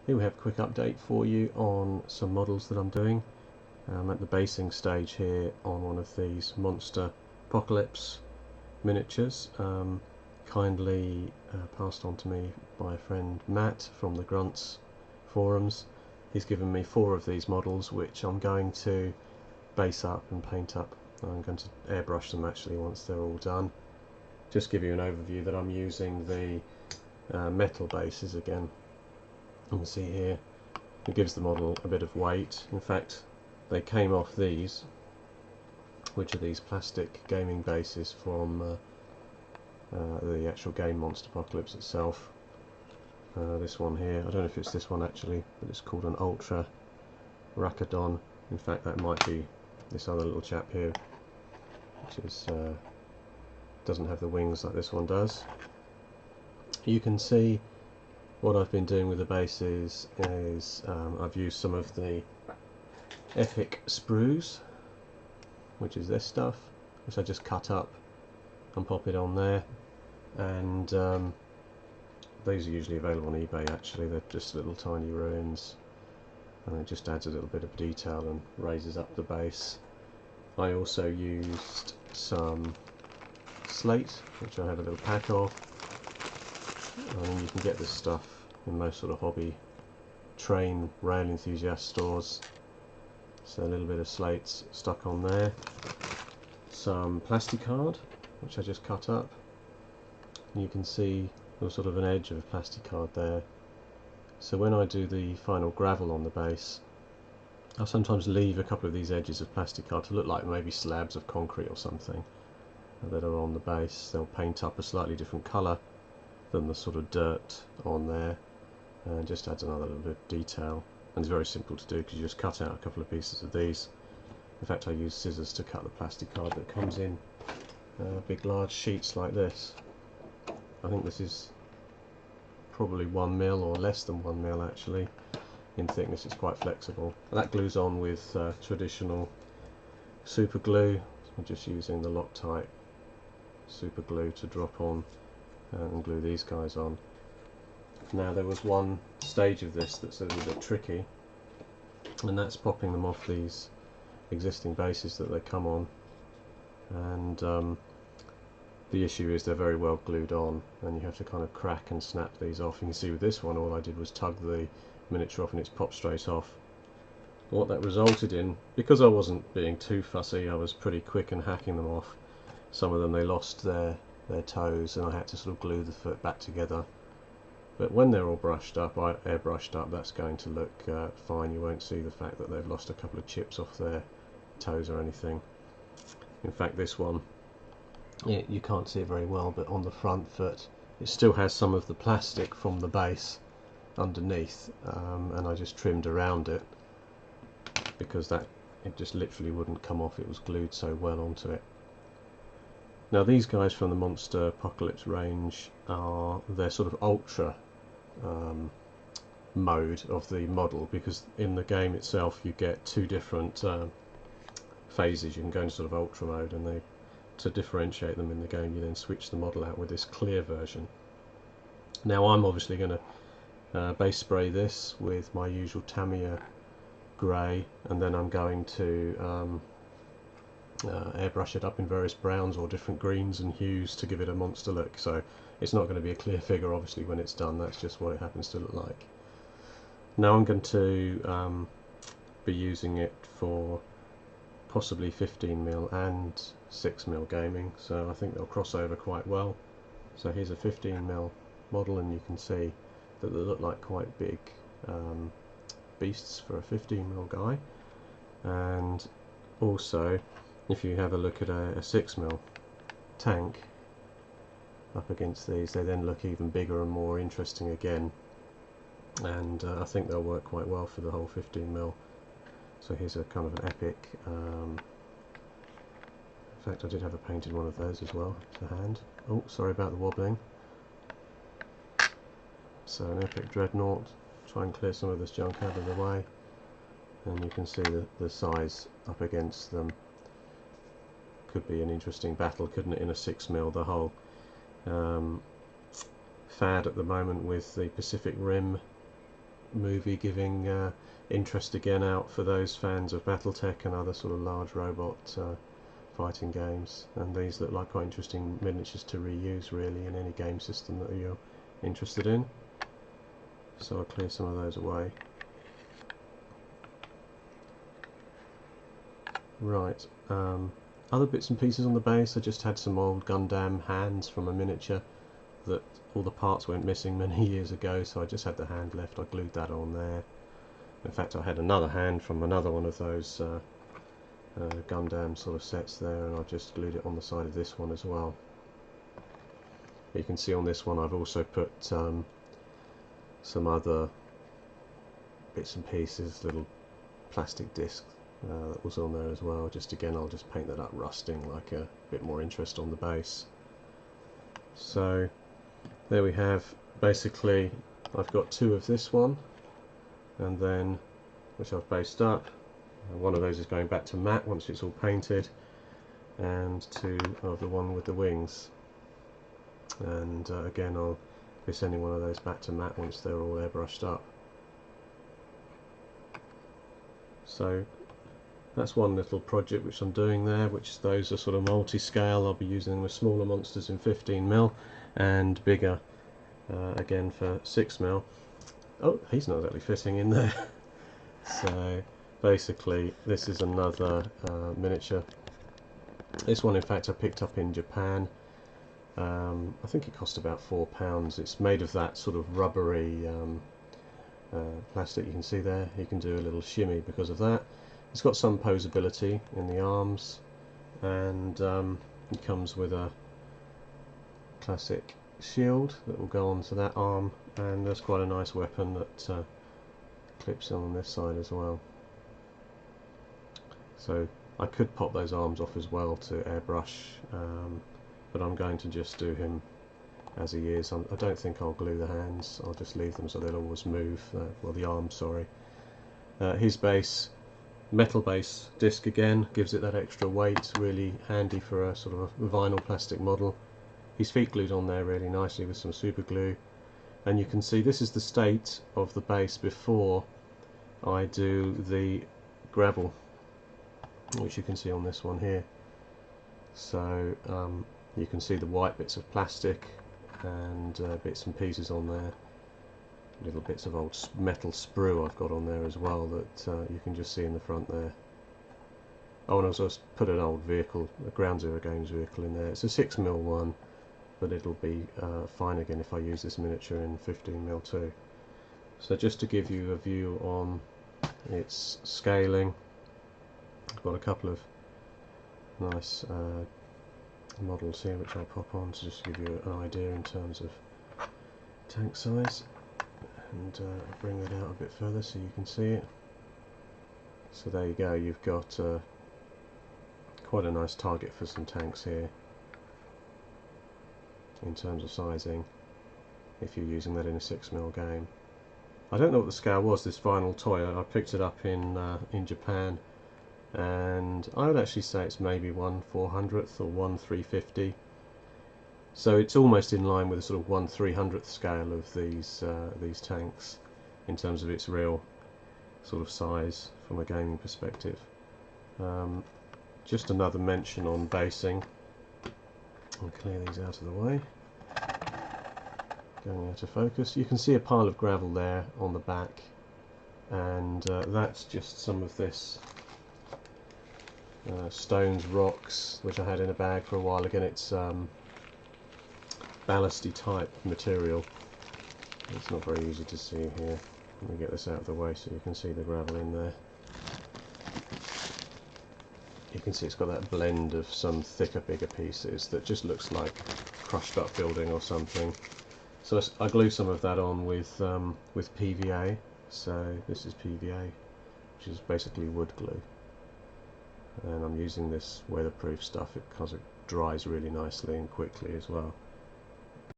Here we have a quick update for you on some models that I'm doing. I'm at the basing stage here on one of these Monsterpocalypse miniatures, kindly passed on to me by a friend Matt from the Grunts forums. He's given me 4 of these models which I'm going to base up and paint up. I'm going to airbrush them actually once they're all done. Just give you an overview that I'm using the metal bases again. You can see here it gives the model a bit of weight. In fact, they came off these, which are these plastic gaming bases from the actual game Monsterpocalypse itself. This one here, I don't know if it's this one actually, but it's called an Ultra Racodon. In fact, that might be this other little chap here, which is doesn't have the wings like this one does. You can see what I've been doing with the bases is I've used some of the Epic sprues, which is this stuff, which I just cut up and pop it on there, and these are usually available on eBay actually. They're just little tiny ruins and it just adds a little bit of detail and raises up the base. I also used some slate, which I have a little pack of. I mean, you can get this stuff in most sort of hobby train rail enthusiast stores. So a little bit of slates stuck on there. Some plasticard, which I just cut up. You can see there's sort of an edge of plasticard there. So when I do the final gravel on the base, I'll sometimes leave a couple of these edges of plasticard to look like maybe slabs of concrete or something that are on the base. They'll paint up a slightly different colour than the sort of dirt on there, and just adds another little bit of detail. And it's very simple to do because you just cut out a couple of pieces of these. In fact, I use scissors to cut the plasticard that comes in big large sheets like this. I think this is probably 1 mil or less than 1 mil actually in thickness. It's quite flexible. And that glues on with traditional super glue. I'm just using the Loctite super glue to drop on and glue these guys on. Now there was one stage of this that's a little bit tricky, and that's popping them off these existing bases that they come on, and the issue is they're very well glued on and you have to kind of crack and snap these off. You can see with this one all I did was tug the miniature off and it's popped straight off. What that resulted in, because I wasn't being too fussy, I was pretty quick in hacking them off. Some of them they lost their toes and I had to sort of glue the foot back together. But when they're all brushed up, airbrushed up, that's going to look fine. You won't see the fact that they've lost a couple of chips off their toes or anything. In fact, this one, you can't see it very well, but on the front foot it still has some of the plastic from the base underneath, and I just trimmed around it because it just literally wouldn't come off. It was glued so well onto it. Now these guys from the Monsterpocalypse range they're sort of ultra mode of the model, because in the game itself you get 2 different phases. You can go into sort of ultra mode, and to differentiate them in the game you then switch the model out with this clear version. Now I'm obviously going to base spray this with my usual Tamiya grey, and then I'm going to airbrush it up in various browns or different greens and hues to give it a monster look. So it's not going to be a clear figure obviously when it's done, that's just what it happens to look like. Now I'm going to be using it for possibly 15mm and 6mm gaming, so I think they'll cross over quite well. So here's a 15mm model, and you can see that they look like quite big beasts for a 15mm guy. And also, if you have a look at a 6mm tank up against these, they then look even bigger and more interesting again, and I think they'll work quite well for the whole 15mm. So here's a kind of an epic, in fact I did have a painted one of those as well to hand. Oh, sorry about the wobbling. So an epic dreadnought, try and clear some of this junk out of the way, and you can see the size up against them. Could be an interesting battle, couldn't it, in a 6mm? The whole fad at the moment with the Pacific Rim movie giving interest again out for those fans of Battletech and other sort of large robot fighting games, and these look like quite interesting miniatures to reuse really in any game system that you're interested in. So I'll clear some of those away. Right, other bits and pieces on the base. I just had some old Gundam hands from a miniature that all the parts went missing many years ago, so I just had the hand left. I glued that on there. In fact, I had another hand from another one of those Gundam sort of sets there, and I just glued it on the side of this one as well. You can see on this one I've also put some other bits and pieces, little plastic disc that was on there as well. Just again, I'll just paint that up rusting, like a bit more interest on the base. So there we have, basically I've got two of this one, and then which I've based up. One of those is going back to matte once it's all painted, and two of the one with the wings. And again, I'll be sending one of those back to matte once they're all airbrushed up. So that's one little project which I'm doing there, which those are sort of multi-scale. I'll be using them with smaller monsters in 15mm and bigger again for 6mm. Oh, he's not exactly fitting in there. So basically this is another miniature. This one in fact I picked up in Japan. I think it cost about £4. It's made of that sort of rubbery plastic you can see there. You can do a little shimmy because of that. It's got some posability in the arms, and it comes with a classic shield that will go onto that arm, and there's quite a nice weapon that clips on this side as well. So I could pop those arms off as well to airbrush, but I'm going to just do him as he is. I don't think I'll glue the hands, I'll just leave them so they'll always move, well, the arms, sorry. His base, metal base disc again, gives it that extra weight, really handy for a sort of a vinyl plastic model. His feet glued on there really nicely with some super glue, and you can see this is the state of the base before I do the gravel, which you can see on this one here. So you can see the white bits of plastic and bits and pieces on there, little bits of old metal sprue I've got on there as well that you can just see in the front there. Oh, and I also put an old vehicle, a Ground Zero Games vehicle in there. It's a 6mm one, but it'll be fine again if I use this miniature in 15mm too. So just to give you a view on its scaling, I've got a couple of nice models here which I'll pop on to just give you an idea in terms of tank size, and I'll bring that out a bit further so you can see it. So there you go, you've got quite a nice target for some tanks here in terms of sizing if you're using that in a 6mm game. I don't know what the scale was, this vinyl toy. I picked it up in Japan, and I would actually say it's maybe 1/400th or 1/350. So it's almost in line with the sort of 1/300th scale of these tanks in terms of its real sort of size from a gaming perspective. Just another mention on basing. I'll clear these out of the way. Going out of focus. You can see a pile of gravel there on the back, and that's just some of this stones, rocks, which I had in a bag for a while. Again, it's ballasty type material. It's not very easy to see here. Let me get this out of the way so you can see the gravel in there. You can see it's got that blend of some thicker, bigger pieces that just looks like crushed up building or something. So I glue some of that on with PVA. So this is PVA, which is basically wood glue, and I'm using this weatherproof stuff because it dries really nicely and quickly as well.